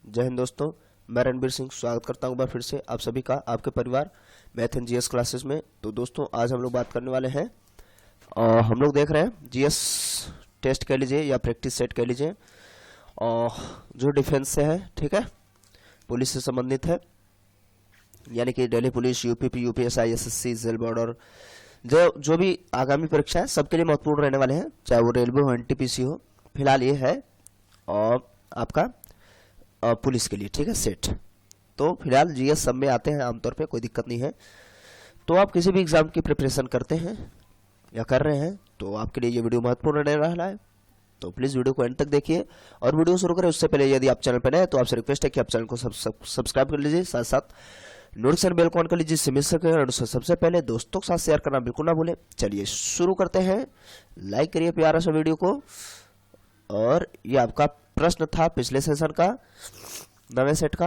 जय हिंद दोस्तों, मैं रणबीर सिंह स्वागत करता हूं एक बार फिर से आप सभी का आपके परिवार मैथ एंड जीएस क्लासेस में। तो दोस्तों आज हम लोग बात करने वाले हैं और हम लोग देख रहे हैं जीएस टेस्ट कह लीजिए या प्रैक्टिस सेट कह लीजिए, और जो डिफेंस से है, ठीक है, पुलिस से संबंधित है, यानी कि Delhi police, UPP, UPSI, SSC, jail board और जो भी आगामी परीक्षा है सबके लिए महत्वपूर्ण रहने वाले हैं, चाहे वो रेलवे हो, एनटीपीसी हो। फिलहाल ये है और आपका पुलिस के लिए, ठीक है, सेट। तो फिलहाल जीएस सब में आते हैं आमतौर पे, कोई दिक्कत नहीं है। तो आप किसी भी एग्जाम की प्रिपरेशन करते हैं या कर रहे हैं तो आपके लिए ये वीडियो महत्वपूर्ण रहने वाला है। तो प्लीज़ वीडियो को एंड तक देखिए और वीडियो शुरू करें उससे पहले यदि आप चैनल पर नए हैं तो आपसे रिक्वेस्ट है कि आप चैनल को सब्सक्राइब कर लीजिए, साथ साथ नोटिफिकेशन बेल को ऑन कर लीजिए, जिससे मिस सके। और सबसे पहले दोस्तों के साथ शेयर करना बिल्कुल ना भूलें। चलिए शुरू करते हैं, लाइक करिए प्यारा सा वीडियो को। और ये आपका प्रश्न था पिछले सेशन का, नवे सेट का,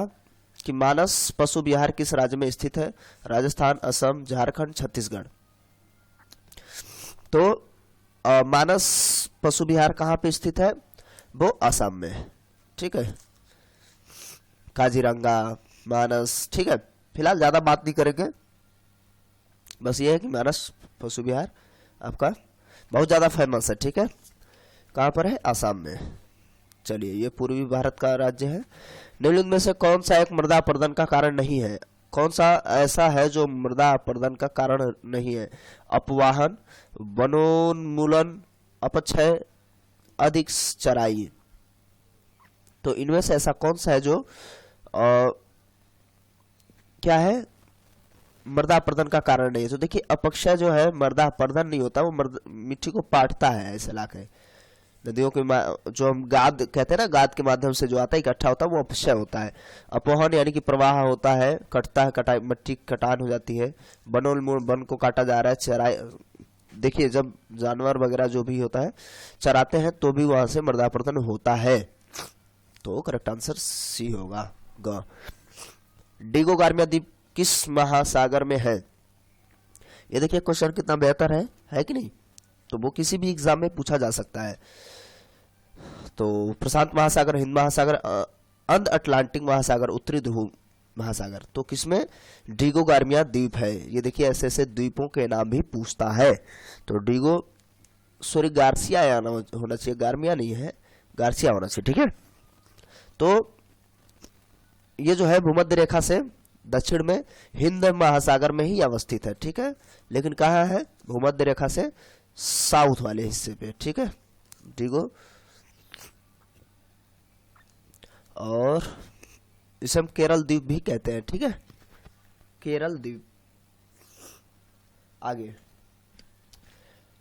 कि मानस पशु विहार किस राज्य में स्थित है? राजस्थान, असम, झारखंड, छत्तीसगढ़। तो मानस पशु विहार कहाँ पे स्थित है? वो असम में, ठीक है। काजीरंगा, मानस, ठीक है। फिलहाल ज्यादा बात नहीं करेंगे, बस ये है कि मानस पशु विहार आपका बहुत ज्यादा फेमस है, ठीक है। कहाँ पर है? असम में। चलिए, ये पूर्वी भारत का राज्य है। निम्नलिखित में से कौन सा एक मृदा अपरदन का कारण नहीं है? कौन सा ऐसा है जो मृदा अपरदन का कारण नहीं है? अपवाहन, वनोन्मूलन, अपक्षय, अधिक चराई। तो इनमें से ऐसा कौन सा है जो क्या है, मृदा अपरदन का कारण नहीं है? तो देखिए, अपक्षय जो है मृदा अपरदन नहीं होता, वो मिट्टी को पाटता है ऐसे लाके। नदियों के जो हम गाद कहते हैं ना, गाद के माध्यम से जो आता है इकट्ठा होता है, वो अपक्षय होता है। अपवहन यानी कि प्रवाह होता है, कटता है, कटाई, मिट्टी कटान हो जाती है। वनोन्मूलन, वन को काटा जा रहा है। चराई, देखिए जब जानवर वगैरह जो भी होता है चराते हैं तो भी वहां से मृदा अपरदन होता है। तो करेक्ट आंसर सी होगा, ग। डिगो गार्मिया द्वीप किस महासागर में है? ये देखिए क्वेश्चन कितना बेहतर है कि नहीं? तो वो किसी भी एग्जाम में पूछा जा सकता है। तो प्रशांत महासागर, हिंद महासागर, अंध अटलांटिक महासागर, उत्तरी ध्रुव महासागर। तो किसमें? डिगो गार्मिया द्वीप है। ये देखिए ऐसे ऐसे द्वीपों के नाम भी पूछता है। तो डिगो, सॉरी गार्सिया होना चाहिए, गार्मिया नहीं है, गार्सिया होना चाहिए, ठीक है। तो ये जो है भूमध्य रेखा से दक्षिण में हिंद महासागर में ही अवस्थित है, ठीक है। लेकिन कहाँ है? भूमध्य रेखा से साउथ वाले हिस्से पे, ठीक है, डिगो। और इसे हम केरल द्वीप भी कहते हैं, ठीक है, केरल द्वीप। आगे,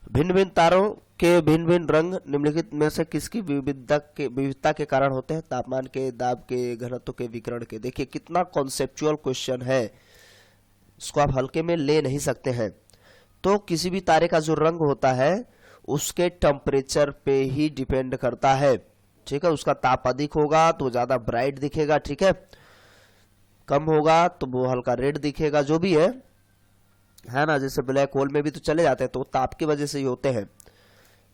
भिन्न भिन्न तारों के भिन्न भिन्न रंग निम्नलिखित में से किसकी विविधता के कारण होते हैं? तापमान के, दाब के, घनत्व के, विकिरण के। देखिए कितना कॉन्सेप्चुअल क्वेश्चन है, इसको आप हल्के में ले नहीं सकते हैं। तो किसी भी तारे का जो रंग होता है उसके टेम्परेचर पे ही डिपेंड करता है, ठीक है। उसका ताप अधिक होगा तो ज्यादा ब्राइट दिखेगा, ठीक है, कम होगा तो वो हल्का रेड दिखेगा, जो भी है ना। जैसे ब्लैक होल में भी तो चले जाते हैं, तो ताप की वजह से ही होते हैं।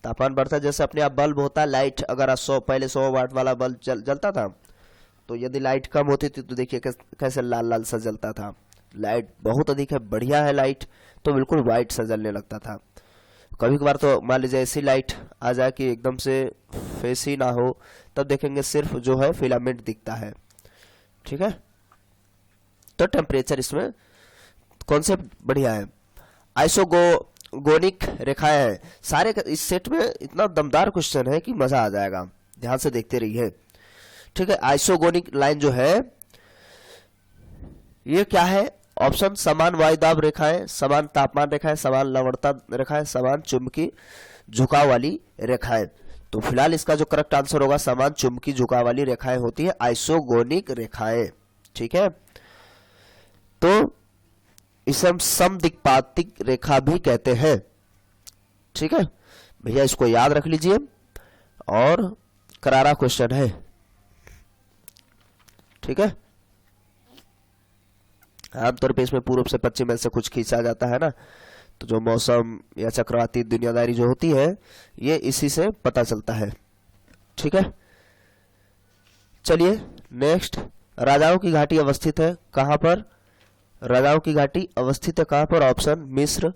तापमान बढ़ता है, जैसे अपने आप बल्ब होता है, लाइट अगर 100 वाट वाला बल्ब जलता था, तो यदि लाइट कम होती थी तो देखिए कैसे लाल लाल सा जलता था। लाइट बहुत अधिक है, बढ़िया है लाइट, तो बिल्कुल व्हाइट सा जलने लगता था। कभी कभार तो मान लीजिए ऐसी लाइट आ जाए कि एकदम से फेस ही ना हो, तब देखेंगे सिर्फ जो है फिलामेंट दिखता है, ठीक है। तो टेम्परेचर इसमें कॉन्सेप्ट बढ़िया है। आइसोगोनिक रेखाएं हैं सारे इस सेट में। इतना दमदार क्वेश्चन है कि मजा आ जाएगा, ध्यान से देखते रहिए, ठीक है। आइसोगोनिक लाइन जो है ये क्या है? ऑप्शन: समान वायुदाब रेखाएं, समान तापमान रेखाएं, समान लवणता रेखाएं, समान चुंबकीय झुकाव वाली रेखाएं। तो फिलहाल इसका जो करेक्ट आंसर होगा, समान चुंबकीय झुकाव वाली रेखाएं होती है आइसोगोनिक रेखाएं, ठीक है। तो इसे हम समदिक्पातिक रेखा भी कहते हैं, ठीक है भैया, इसको याद रख लीजिए। और करारा क्वेश्चन है, ठीक है। आमतौर पे इसमें पूर्व से पश्चिम से कुछ खींचा जाता है ना, तो जो मौसम या चक्रवाती दुनियादारी जो होती है ये इसी से पता चलता है, ठीक है। चलिए नेक्स्ट, राजाओं की घाटी अवस्थित है कहाँ पर? राजाओं की घाटी अवस्थित है कहाँ पर? ऑप्शन मिस्र,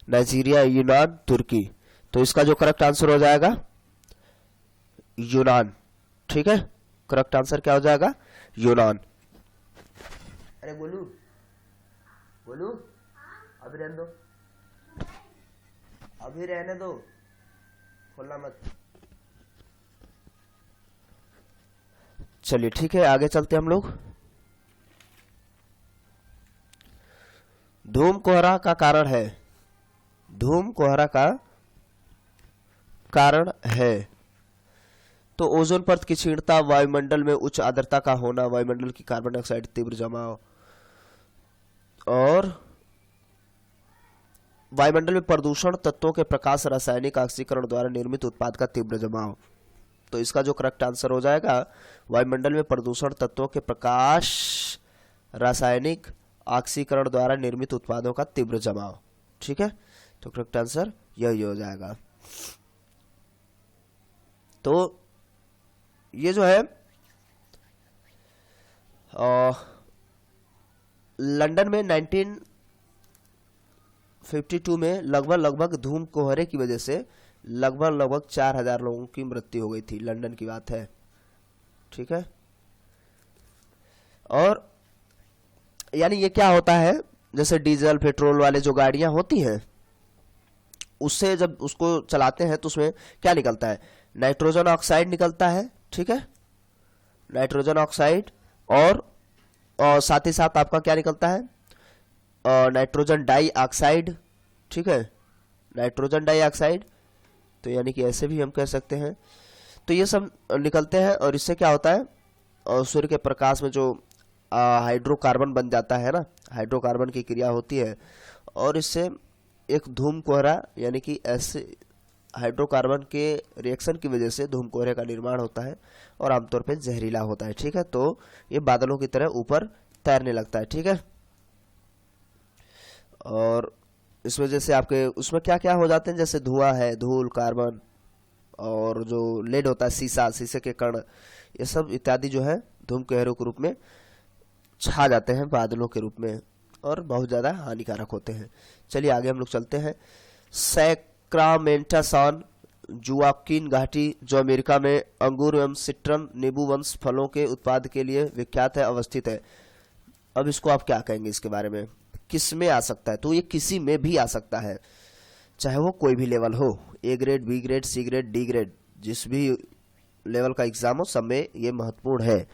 नाइजीरिया, यूनान, तुर्की। तो इसका जो करेक्ट आंसर हो जाएगा यूनान। ठीक है, करेक्ट आंसर क्या हो जाएगा? यूनान। अरे बोलू बोलू, अभी रहने दो, अभी रहने दो, खोलना मत। चलिए ठीक है, आगे चलते हम लोग। धूम कोहरा का कारण है, धूम कोहरा का कारण है। तो ओजोन परत की क्षीणता, वायुमंडल में उच्च आर्द्रता का होना, वायुमंडल की कार्बन डाइऑक्साइड तीव्र जमाव, और वायुमंडल में प्रदूषण तत्वों के प्रकाश रासायनिक ऑक्सीकरण द्वारा निर्मित उत्पाद का तीव्र जमाव। तो इसका जो करेक्ट आंसर हो जाएगा वायुमंडल में प्रदूषण तत्वों के प्रकाश रासायनिक ऑक्सीकरण द्वारा निर्मित उत्पादों का तीव्र जमाव। ठीक है, तो करेक्ट आंसर यही हो जाएगा। तो ये जो है लंदन में 1952 में लगभग धूम कोहरे की वजह से लगभग 4000 लोगों की मृत्यु हो गई थी। लंदन की बात है। ठीक है, और यानी ये क्या होता है, जैसे डीजल पेट्रोल वाले जो गाड़ियां होती हैं उससे जब उसको चलाते हैं तो उसमें क्या निकलता है? नाइट्रोजन ऑक्साइड निकलता है। ठीक है, नाइट्रोजन ऑक्साइड, और साथ ही साथ आपका क्या निकलता है? Nitrogen dioxide. ठीक है, नाइट्रोजन डाइऑक्साइड, तो यानी कि ऐसे भी हम कह सकते हैं। तो ये सब निकलते हैं, और इससे क्या होता है? सूर्य के प्रकाश में जो हाइड्रोकार्बन बन जाता है ना, हाइड्रोकार्बन की क्रिया होती है, और इससे एक धूम कोहरा, यानी कि ऐसे हाइड्रोकार्बन के रिएक्शन की वजह से धूम कोहरे का निर्माण होता है, और आमतौर पे जहरीला होता है। ठीक है, तो ये बादलों की तरह ऊपर तैरने लगता है। ठीक है, और इस वजह से आपके उसमें क्या क्या हो जाते हैं, जैसे धुआं है, धूल, कार्बन, और जो लेड होता है, शीशा, शीशे के कण, ये सब इत्यादि जो है धूम कोहरे के रूप में छा जाते हैं बादलों के रूप में, और बहुत ज़्यादा हानिकारक होते हैं। चलिए आगे हम लोग चलते हैं। सैक्रामेंटासन जुआकिन घाटी, जो अमेरिका में अंगूर एवं सिट्रन नींबू वंश फलों के उत्पाद के लिए विख्यात है, अवस्थित है। अब इसको आप क्या कहेंगे, इसके बारे में किस में आ सकता है? तो ये किसी में भी आ सकता है, चाहे वो कोई भी लेवल हो, A grade, B grade, C grade, D grade, जिस भी लेवल का एग्जाम हो, सब में ये महत्वपूर्ण है।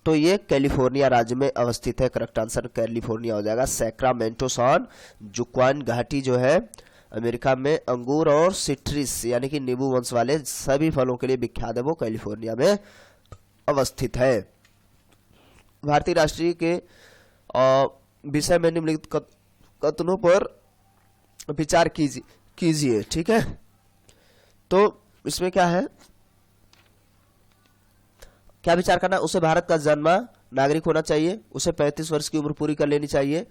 तो ये कैलिफोर्निया राज्य में अवस्थित है। करेक्ट आंसर कैलिफोर्निया हो जाएगा। सैक्रामेंटोसन जुक्वान घाटी जो है अमेरिका में अंगूर और सिट्रिस यानी कि नींबू वंश वाले सभी फलों के लिए विख्यात है, वो कैलिफोर्निया में अवस्थित है। भारतीय राष्ट्रीय के विषय में निम्नलिखित कथनों पर विचार कीजिए। ठीक है, तो इसमें क्या है, क्या विचार करना? उसे भारत का जन्मा नागरिक होना चाहिए, उसे 35 वर्ष की उम्र पूरी कर लेनी चाहिए,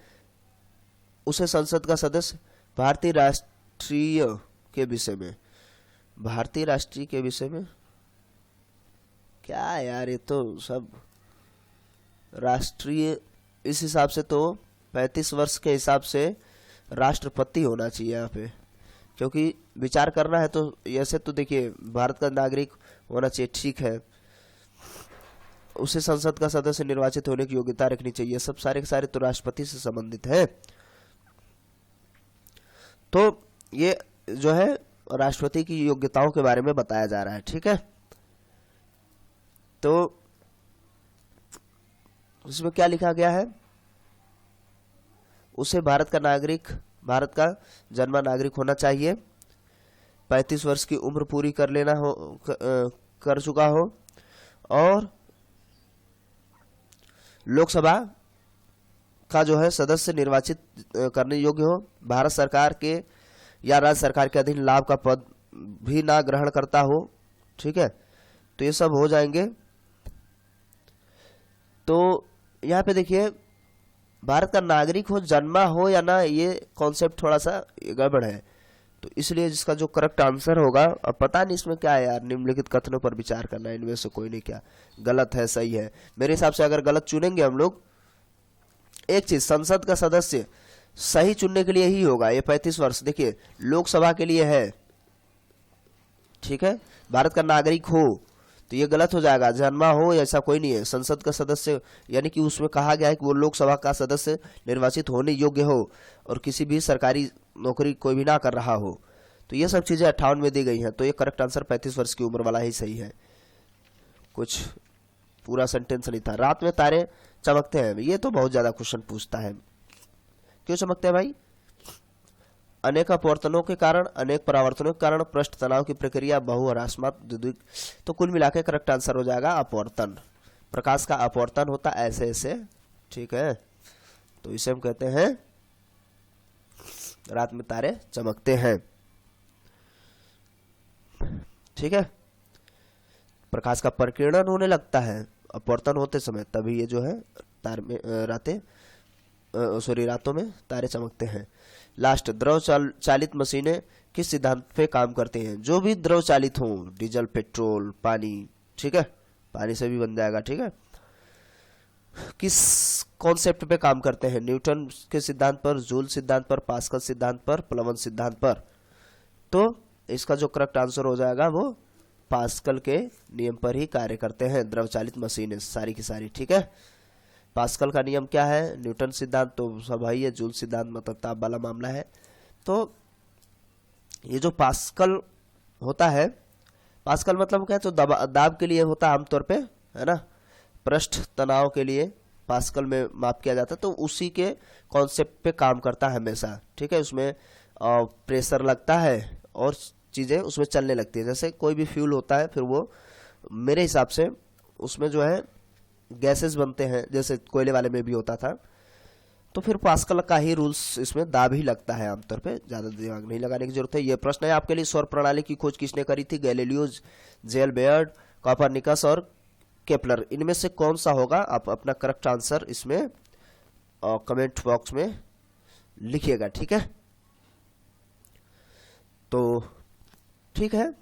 उसे संसद का सदस्य, भारतीय राष्ट्रीय के विषय में। भारतीय राष्ट्रीय के विषय में क्या यार, ये तो सब राष्ट्रीय, इस हिसाब से तो 35 वर्ष के हिसाब से राष्ट्रपति होना चाहिए यहाँ पे, क्योंकि विचार करना है तो ऐसे तो देखिए भारत का नागरिक होना चाहिए, ठीक है, उसे संसद का सदस्य निर्वाचित होने की योग्यता रखनी चाहिए, सब सारे के सारे तो राष्ट्रपति से संबंधित है। तो ये जो है राष्ट्रपति की योग्यताओं के बारे में बताया जा रहा है। ठीक है, तो इसमें क्या लिखा गया है? उसे भारत का नागरिक, भारत का जन्मा नागरिक होना चाहिए, 35 वर्ष की उम्र पूरी कर लेना हो, कर चुका हो, और लोकसभा का जो है सदस्य निर्वाचित करने योग्य हो, भारत सरकार के या राज्य सरकार के अधीन लाभ का पद भी ना ग्रहण करता हो। ठीक है, तो ये सब हो जाएंगे। तो यहाँ पे देखिए भारत का नागरिक हो, जन्मा हो या ना, ये कॉन्सेप्ट थोड़ा सा गड़बड़ है। तो इसलिए जिसका जो करेक्ट आंसर होगा, अब पता नहीं इसमें क्या है यार, निम्नलिखित कथनों पर विचार करना है, इनमें से कोई नहीं क्या गलत है सही है। मेरे हिसाब से अगर गलत चुनेंगे हम लोग, एक चीज, संसद का सदस्य सही चुनने के लिए ही होगा। ये 35 वर्ष देखिए लोकसभा के लिए है, ठीक है, भारत का नागरिक हो, तो ये गलत हो जाएगा। जन्मा हो ऐसा कोई नहीं है। संसद का सदस्य यानी कि उसमें कहा गया है कि वो लोकसभा का सदस्य निर्वाचित होने योग्य हो और किसी भी सरकारी नौकरी कोई भी ना कर रहा हो। तो ये सब चीजें 58 में दी गई हैं। तो ये करेक्ट आंसर 35 वर्ष की उम्र वाला ही सही है। कुछ पूरा सेंटेंस नहीं था। रात में तारे चमकते हैं, ये तो बहुत ज्यादा क्वेश्चन पूछता है। क्यों चमकते हैं भाई? अनेक अपवर्तनों के कारण, अनेक परावर्तनों के कारण पृष्ठ तनाव की प्रक्रिया बहुहरासमात द्विध्रुविक। तो कुल मिलाकर करेक्ट आंसर हो जाएगा अपवर्तन। प्रकाश का अपवर्तन होता ऐसे ऐसे, ठीक है, तो इसे हम कहते हैं रात में तारे चमकते हैं, ठीक है। प्रकाश का प्रकीर्णन होने लगता है अपवर्तन होते समय, तभी ये जो है तार में रातों में तारे चमकते हैं। लास्ट, द्रव चालित मशीनें किस सिद्धांत पे काम करते हैं? जो भी द्रव चालित हो, डीजल, पेट्रोल, पानी, ठीक है, पानी से भी बन जाएगा, ठीक है, किस कॉन्सेप्ट पे काम करते हैं? न्यूटन के सिद्धांत पर, जूल सिद्धांत पर, पास्कल सिद्धांत पर, प्लवन सिद्धांत पर। तो इसका जो करेक्ट आंसर हो जाएगा वो पास्कल के नियम पर ही कार्य करते हैं द्रव चालित मशीनें सारी की सारी, ठीक है। पास्कल का नियम क्या है? न्यूटन सिद्धांत तो सब है, जूल सिद्धांत मतलब ताप वाला मामला है। तो ये जो पास्कल होता है, पास्कल मतलब क्या है? तो दाब के लिए होता है आमतौर पे, है ना, पृष्ठ तनाव के लिए पास्कल में माप किया जाता है। तो उसी के कॉन्सेप्ट पे काम करता है हमेशा, ठीक है। उसमें प्रेशर लगता है और चीजें उसमें चलने लगती है। जैसे कोई भी फ्यूल होता है, फिर वो मेरे हिसाब से उसमें जो है गैसेस बनते हैं, जैसे कोयले वाले में भी होता था। तो फिर पास्कल का ही रूल्स इसमें दाब ही लगता है आमतौर पे, ज्यादा दिमाग नहीं लगाने की जरूरत है। ये प्रश्न है आपके लिए, सौर प्रणाली की खोज किसने करी थी? गैलीलियो, जेल बेयर्ड, कोपरनिकस और केपलर। इनमें से कौन सा होगा? आप अपना करेक्ट आंसर इसमें कमेंट बॉक्स में लिखिएगा, ठीक है। तो ठीक है,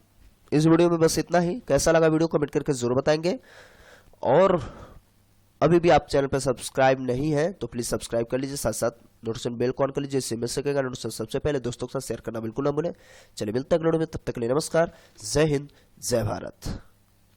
इस वीडियो में बस इतना ही। कैसा लगा वीडियो कमेंट करके जरूर बताएंगे। और अभी भी आप चैनल पर सब्सक्राइब नहीं है तो प्लीज सब्सक्राइब कर लीजिए, साथ साथ नोटिफिकेशन बेल को ऑन कर लीजिए, इससे मिल सकेगा नोटिफिकेशन सबसे पहले। दोस्तों के साथ शेयर करना बिल्कुल ना भूलें। चलिए मिलते हैं अगले वीडियो में, तब तक के लिए नमस्कार, जय हिंद, जय भारत।